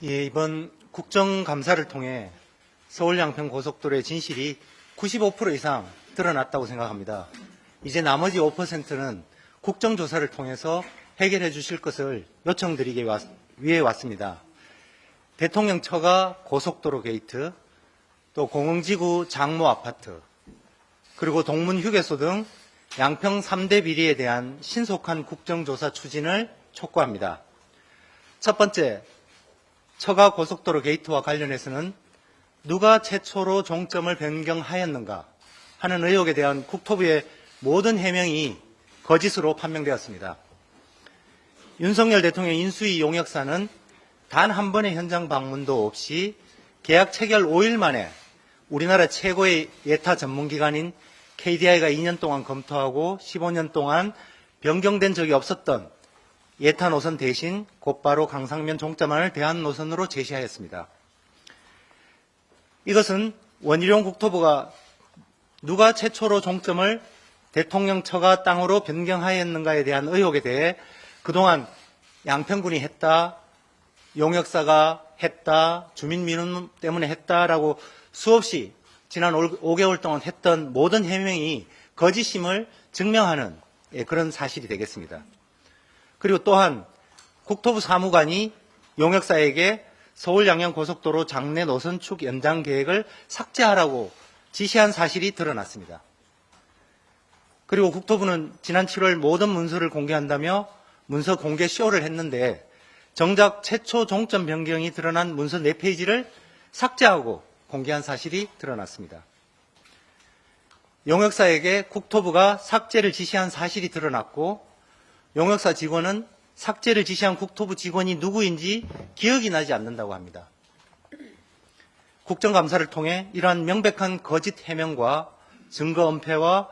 예, 이번 국정감사를 통해 서울 양평고속도로의 진실이 95% 이상 드러났다고 생각합니다. 이제 나머지 5%는 국정조사를 통해서 해결해 주실 것을 요청드리기 위해 왔습니다. 대통령 처가 고속도로 게이트, 또 공흥지구 장모 아파트, 그리고 동문 휴게소 등 양평 3대 비리에 대한 신속한 국정조사 추진을 촉구합니다. 첫 번째, 처가 고속도로 게이트와 관련해서는 누가 최초로 종점을 변경하였는가 하는 의혹에 대한 국토부의 모든 해명이 거짓으로 판명되었습니다. 윤석열 대통령 인수위 용역사는 단 한 번의 현장 방문도 없이 계약 체결 5일 만에 우리나라 최고의 예타 전문기관인 KDI가 2년 동안 검토하고 15년 동안 변경된 적이 없었던 예타 노선 대신 곧바로 강상면 종점안을 대한 노선으로 제시하였습니다. 이것은 원희룡 국토부가 누가 최초로 종점을 대통령 처가 땅으로 변경하였는가에 대한 의혹에 대해 그동안 양평군이 했다, 용역사가 했다, 주민민원 때문에 했다라고 수없이 지난 5개월 동안 했던 모든 해명이 거짓임을 증명하는 그런 사실이 되겠습니다. 그리고 또한 국토부 사무관이 용역사에게 서울 양양 고속도로 장내 노선축 연장 계획을 삭제하라고 지시한 사실이 드러났습니다. 그리고 국토부는 지난 7월 모든 문서를 공개한다며 문서 공개 쇼를 했는데 정작 최초 종점 변경이 드러난 문서 4페이지를 삭제하고 공개한 사실이 드러났습니다. 용역사에게 국토부가 삭제를 지시한 사실이 드러났고 용역사 직원은 삭제를 지시한 국토부 직원이 누구인지 기억이 나지 않는다고 합니다. 국정감사를 통해 이러한 명백한 거짓 해명과 증거 은폐와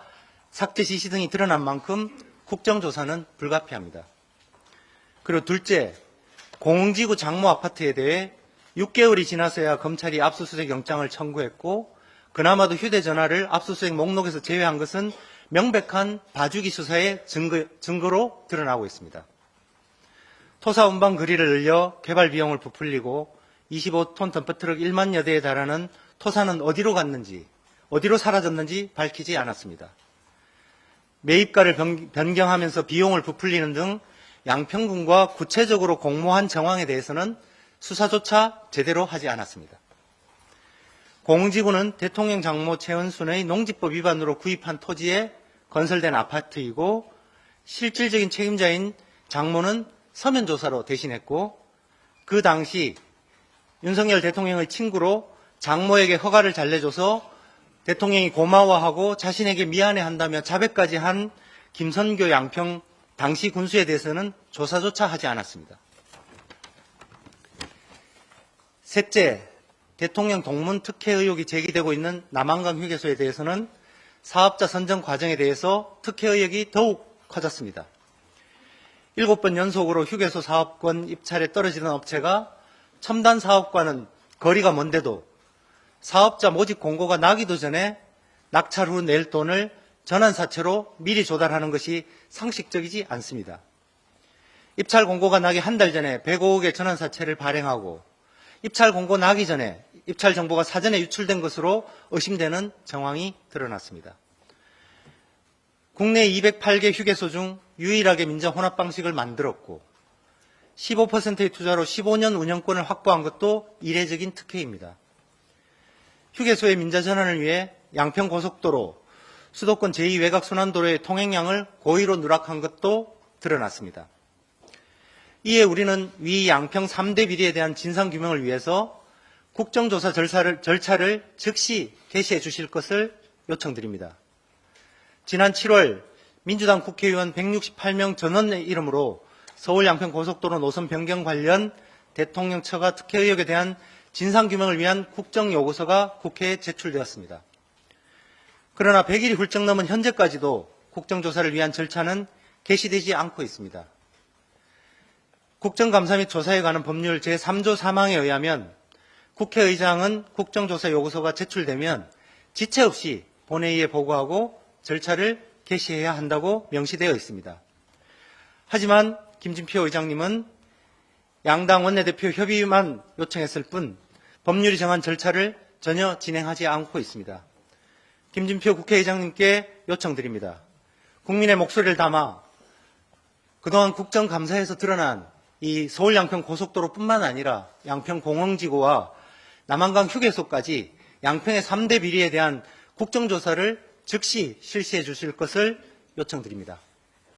삭제 지시 등이 드러난 만큼 국정조사는 불가피합니다. 그리고 둘째, 공흥지구 장모 아파트에 대해 6개월이 지나서야 검찰이 압수수색 영장을 청구했고 그나마도 휴대전화를 압수수색 목록에서 제외한 것은 명백한 봐주기 수사의 증거로 드러나고 있습니다. 토사 운반 거리를 늘려 개발 비용을 부풀리고 25톤 덤프트럭 1만여 대에 달하는 토사는 어디로 갔는지, 어디로 사라졌는지 밝히지 않았습니다. 매입가를 변경하면서 비용을 부풀리는 등 양평군과 구체적으로 공모한 정황에 대해서는 수사조차 제대로 하지 않았습니다. 공흥지구는 대통령 장모 최은순의 농지법 위반으로 구입한 토지에 건설된 아파트이고 실질적인 책임자인 장모는 서면조사로 대신했고 그 당시 윤석열 대통령의 친구로 장모에게 허가를 잘 내줘서 대통령이 고마워하고 자신에게 미안해한다며 자백까지 한 김선교 양평 당시 군수에 대해서는 조사조차 하지 않았습니다. 셋째, 대통령 동문 특혜 의혹이 제기되고 있는 남한강 휴게소에 대해서는 사업자 선정 과정에 대해서 특혜 의혹이 더욱 커졌습니다. 7번 연속으로 휴게소 사업권 입찰에 떨어지던 업체가 첨단 사업과는 거리가 먼데도 사업자 모집 공고가 나기도 전에 낙찰 후 낼 돈을 전환사채로 미리 조달하는 것이 상식적이지 않습니다. 입찰 공고가 나기 한 달 전에 105억의 전환사채를 발행하고 입찰 공고 나기 전에 입찰 정보가 사전에 유출된 것으로 의심되는 정황이 드러났습니다. 국내 208개 휴게소 중 유일하게 민자 혼합 방식을 만들었고 15%의 투자로 15년 운영권을 확보한 것도 이례적인 특혜입니다. 휴게소의 민자 전환을 위해 양평고속도로, 수도권 제2외곽순환도로의 통행량을 고의로 누락한 것도 드러났습니다. 이에 우리는 위 양평 3대 비리에 대한 진상규명을 위해서 국정조사 절차를 즉시 개시해 주실 것을 요청드립니다. 지난 7월 민주당 국회의원 168명 전원의 이름으로 서울 양평고속도로 노선 변경 관련 대통령 처가 특혜 의혹에 대한 진상규명을 위한 국정요구서가 국회에 제출되었습니다. 그러나 100일이 훌쩍 넘은 현재까지도 국정조사를 위한 절차는 개시되지 않고 있습니다. 국정감사 및 조사에 관한 법률 제3조 3항에 의하면 국회의장은 국정조사 요구서가 제출되면 지체 없이 본회의에 보고하고 절차를 개시해야 한다고 명시되어 있습니다. 하지만 김진표 의장님은 양당 원내대표 협의만 요청했을 뿐 법률이 정한 절차를 전혀 진행하지 않고 있습니다. 김진표 국회의장님께 요청드립니다. 국민의 목소리를 담아 그동안 국정감사에서 드러난 이 서울 양평 고속도로뿐만 아니라 양평 공흥지구와 남한강 휴게소까지 양평의 3대 비리에 대한 국정조사를 즉시 실시해 주실 것을 요청드립니다.